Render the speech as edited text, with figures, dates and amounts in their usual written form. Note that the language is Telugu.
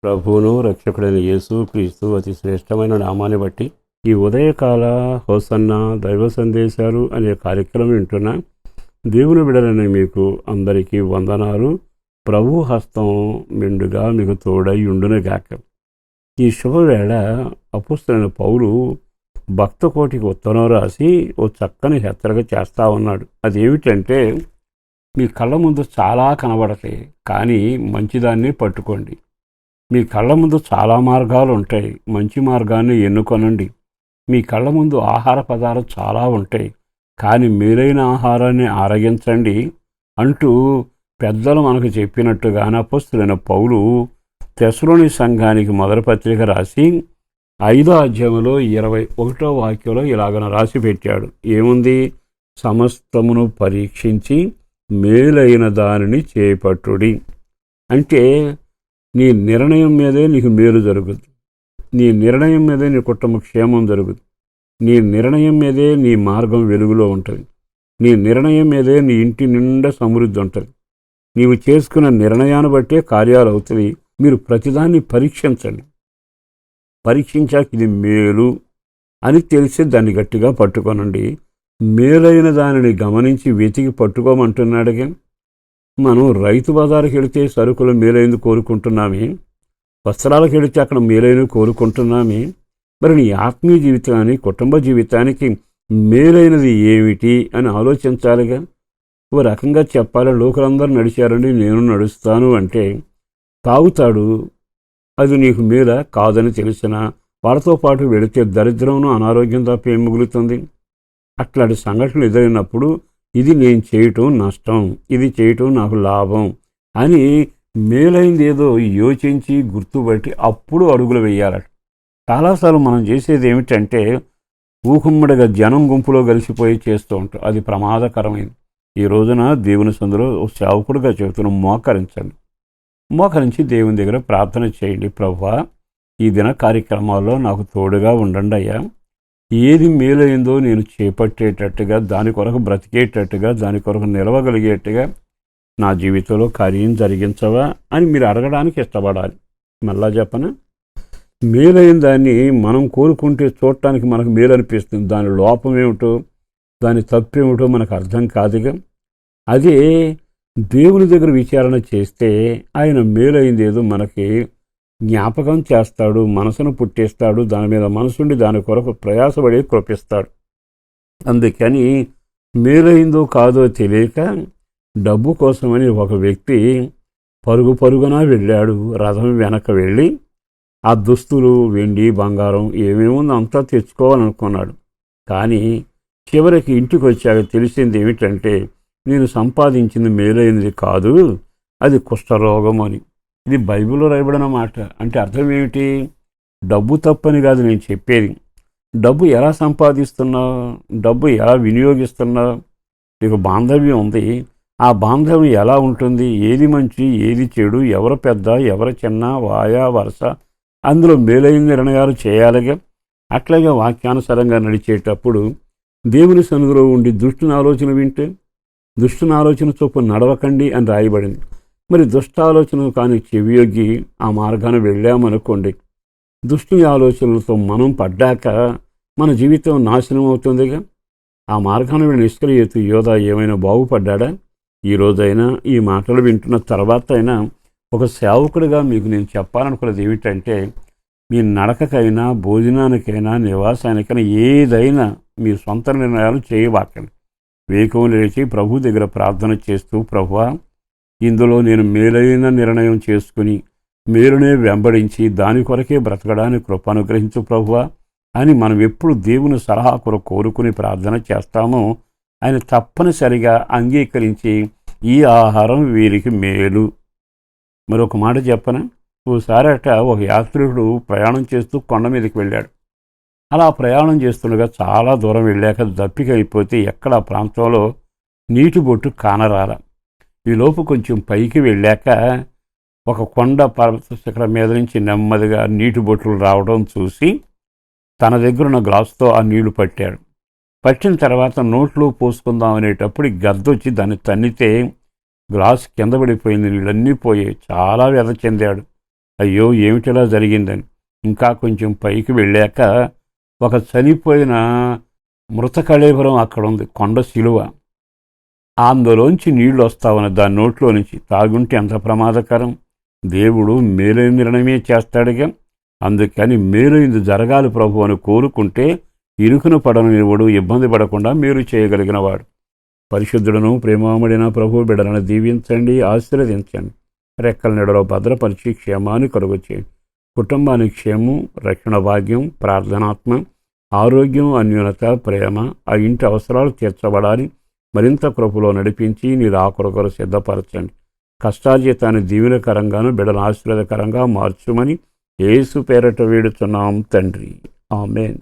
ప్రభువును రక్షకుడైన యేసు క్రీస్తు అతి శ్రేష్టమైన నామాన్ని బట్టి ఈ ఉదయకాల హోసన్న దైవ సందేశాలు అనే కార్యక్రమం వింటున్న దేవుని బిడ్డలైన మీకు అందరికీ వందనాలు. ప్రభు హస్తం మెండుగా మీకు తోడై ఉండునుగాక. ఈ శుభవేళ అపుస్తలైన పౌలు భక్త కోటికి ఉత్తరం రాసి ఓ చక్కని హెచ్చరిక చేస్తూ ఉన్నాడు. అదేమిటంటే, మీ కళ్ళ ముందు చాలా కనబడతాయి, కానీ మంచిదాన్ని పట్టుకోండి. మీ కళ్ళ ముందు చాలా మార్గాలు ఉంటాయి, మంచి మార్గాన్ని ఎన్నుకొనండి. మీ కళ్ళ ముందు ఆహార పదార్థాలు చాలా ఉంటాయి, కానీ మేలైన ఆహారాన్ని ఆరగించండి అంటూ పెద్దలు మనకు చెప్పినట్టుగానే అపొస్తలుడైన పౌలు తెస్సలోని సంఘానికి మొదటి పత్రిక రాసి 5వ అధ్యాయంలో 21వ వాక్యంలో ఇలాగన రాసి పెట్టాడు. ఏముంది? సమస్తమును పరీక్షించి మేలైన దానిని చేపట్టుడి. అంటే నీ నిర్ణయం మీదే నీకు మేలు జరుగుతుంది. నీ నిర్ణయం మీదే నీ కుటుంబ క్షేమం జరుగుతుంది. నీ నిర్ణయం మీదే నీ మార్గం వెలుగులో ఉంటుంది. నీ నిర్ణయం మీదే నీ ఇంటి నిండా సమృద్ధి ఉంటుంది. నీవు చేసుకున్న నిర్ణయాన్ని బట్టే కార్యాలు అవుతుంది. మీరు ప్రతిదాన్ని పరీక్షించండి. పరీక్షించాక ఇది మేలు అని తెలిసి దాన్ని గట్టిగా పట్టుకోనండి. మేలైన దానిని గమనించి వెతికి పట్టుకోమంటున్నాడుగా. మనం రైతు బజారుకి వెళితే సరుకులు మేలైంది కోరుకుంటున్నామే, వస్త్రాలకు వెళితే అక్కడ మేలైనవి కోరుకుంటున్నామే. మరి నీ ఆత్మీయ జీవితానికి, కుటుంబ జీవితానికి మేలైనది ఏమిటి అని ఆలోచించాలిగా. ఓ రకంగా చెప్పాలి, లోకలందరూ నడిచారండి నేను నడుస్తాను అంటే తాగుతాడు, అది నీకు మేల కాదని తెలిసిన వాళ్ళతో పాటు వెళితే దరిద్రంను అనారోగ్యం తప్ప ఏం మిగులుతుంది? అట్లాంటి సంఘటనలు ఎదురైనప్పుడు ఇది నేను చేయటం నష్టం, ఇది చేయటం నాకు లాభం అని మేలైంది ఏదో యోచించి గుర్తుపట్టి అప్పుడు అడుగులు వేయాలట. చాలాసార్లు మనం చేసేది ఏమిటంటే ఊకుమ్మడిగా జనం గుంపులో కలిసిపోయి చేస్తూ ఉంటాం. అది ప్రమాదకరమైంది. ఈ రోజున దేవుని సందులో సేవకుడిగా చెబుతున్న మోకరించి దేవుని దగ్గర ప్రార్థన చేయండి. ప్రభువా, ఈ దిన కార్యక్రమాల్లో నాకు తోడుగా ఉండండి అయ్యా. ఏది మేలైందో నేను చేపట్టేటట్టుగా, దాని కొరకు బ్రతికేటట్టుగా, దాని కొరకు నిలవగలిగేట్టుగా నా జీవితంలో కార్యం జరిగించవా అని మీరు అడగడానికి ఇష్టపడాలి. మళ్ళా చెప్పనా, మేలైన దాన్ని మనం కోరుకుంటే చూడటానికి మనకు మేలు అనిపిస్తుంది. దాని లోపం ఏమిటో, దాని తప్పేమిటో మనకు అర్థం కాదుగా. అదే దేవుని దగ్గర విచారణ చేస్తే ఆయన మేలైంది ఏదో మనకి జ్ఞాపకం చేస్తాడు, మనసును పుట్టిస్తాడు, దాని మీద మనసుండి దాని కొరకు ప్రయాసపడి కృపిస్తాడు. అందుకని మేలైందో కాదో తెలియక డబ్బు కోసమని ఒక వ్యక్తి పరుగున వెళ్ళాడు. రథం వెనక వెళ్ళి ఆ దుస్తులు, వెండి, బంగారం ఏమేముందో అంతా తెచ్చుకోవాలనుకున్నాడు. కానీ చివరికి ఇంటికి వచ్చాక తెలిసింది ఏమిటంటే, నేను సంపాదించింది మేలైనది కాదు, అది కుష్ఠరోగం అని. ఇది బైబిల్లో రాయబడిన మాట. అంటే అర్థం ఏమిటి? డబ్బు తప్పని కాదు నేను చెప్పేది. డబ్బు ఎలా సంపాదిస్తున్నావు, డబ్బు ఎలా వినియోగిస్తున్నావు, నీకు బాంధవ్యం ఉంది, ఆ బాంధవ్యం ఎలా ఉంటుంది, ఏది మంచి ఏది చెడు, ఎవరు పెద్ద ఎవరు చిన్న, వాయా వరస, అందులో మేలైన నిర్ణయాలు చేయాలిగా. అట్లాగే వాక్యానుసారంగా నడిచేటప్పుడు దేవుని సన్నిధిలో ఉండి దుష్టుని ఆలోచన వింటే, దుష్టుని ఆలోచన చొప్పున నడవకండి అని రాయబడింది. మరి దుష్ట ఆలోచన కానీ చెవియొగ్గి ఆ మార్గాన్ని వెళ్ళామనుకోండి, దుష్టుని ఆలోచనలతో మనం పడ్డాక మన జీవితం నాశనం అవుతుందిగా. ఆ మార్గాన్ని వెళ్ళిన ఇస్కరియోతు యోధా ఏమైనా బాగుపడ్డా? ఈ రోజైనా ఈ మాటలు వింటున్న తర్వాత అయినా ఒక సేవకుడిగా మీకు నేను చెప్పాలనుకున్నది ఏమిటంటే, మీ నడకకైనా, భోజనానికైనా, నివాసానికైనా ఏదైనా మీ సొంత నిర్ణయాలు చేయబాకండి. వేకువని లేచి ప్రభు దగ్గర ప్రార్థన చేస్తూ, ప్రభువా, ఇందులో నేను మేలైన నిర్ణయం చేసుకుని మేలునే వెంబడించి దాని కొరకే బ్రతకడానికి కృప అనుగ్రహించు ప్రభువా అని మనం ఎప్పుడు దేవుని సలహా కొరకు కోరుకుని ప్రార్థన చేస్తామో ఆయన తప్పనిసరిగా అంగీకరించి ఈ ఆహారం వీరికి మేలు. మరొక మాట చెప్పనా, ఓసారట ఒక యాత్రికుడు ప్రయాణం చేస్తూ కొండ మీదకి వెళ్ళాడు. అలా ప్రయాణం చేస్తుండగా చాలా దూరం వెళ్ళాక దప్పికైపోతే ఎక్కడ ఆ ప్రాంతంలో నీటి బొట్టు కానరాల. ఈలోపు కొంచెం పైకి వెళ్ళాక ఒక కొండ పర్వత శిఖరం మీద నుంచి నెమ్మదిగా నీటి బొట్లు రావడం చూసి తన దగ్గరున్న గ్లాసుతో ఆ నీళ్లు పట్టాడు. పట్టిన తర్వాత నోట్లో పోసుకుందాం అనేటప్పుడు గద్దొచ్చి దాన్ని తన్నితే గ్లాసు కింద పడిపోయింది, నీళ్ళన్నీ పోయాయి. చాలా వ్యధ చెందాడు. అయ్యో ఏమిటిలా జరిగిందని. ఇంకా కొంచెం పైకి వెళ్ళాక ఒక చనిపోయిన మృత కళేబరం అక్కడ ఉంది, కొండ శిలువ. అందులోంచి నీళ్లు వస్తావని దాని నోట్లో నుంచి తాగుంటే ఎంత ప్రమాదకరం. దేవుడు మేలైన నిర్ణయమే చేస్తాడుగా. అందుకని మేలైంది జరగాలి ప్రభు అని కోరుకుంటే ఇరుకున పడనివాడు, ఇబ్బంది పడకుండా మీరు చేయగలిగినవాడు. పరిశుద్ధులను ప్రేమామడిన ప్రభు బిడ్డలను దీవించండి, ఆశీర్వదించండి. రెక్కల నీడలో భద్రపరిచి క్షేమాన్ని కలుగు చేయండి. కుటుంబానికి క్షేమం, రక్షణ భాగ్యం, ప్రార్థనాత్మ, ఆరోగ్యం, అన్యూనత, ప్రేమ, ఆ ఇంటి అవసరాలు తీర్చబడాలి. మరింత కృపలో నడిపించి నీ రాకొరకొర సిద్ధపరచండి. కష్టార్జితాన్ని దీవెనకరంగాను బిడ్డల ఆశీర్వాదకరంగా మార్చుమని యేసు పేరట వేడుచున్నాం తండ్రి. ఆమేన్.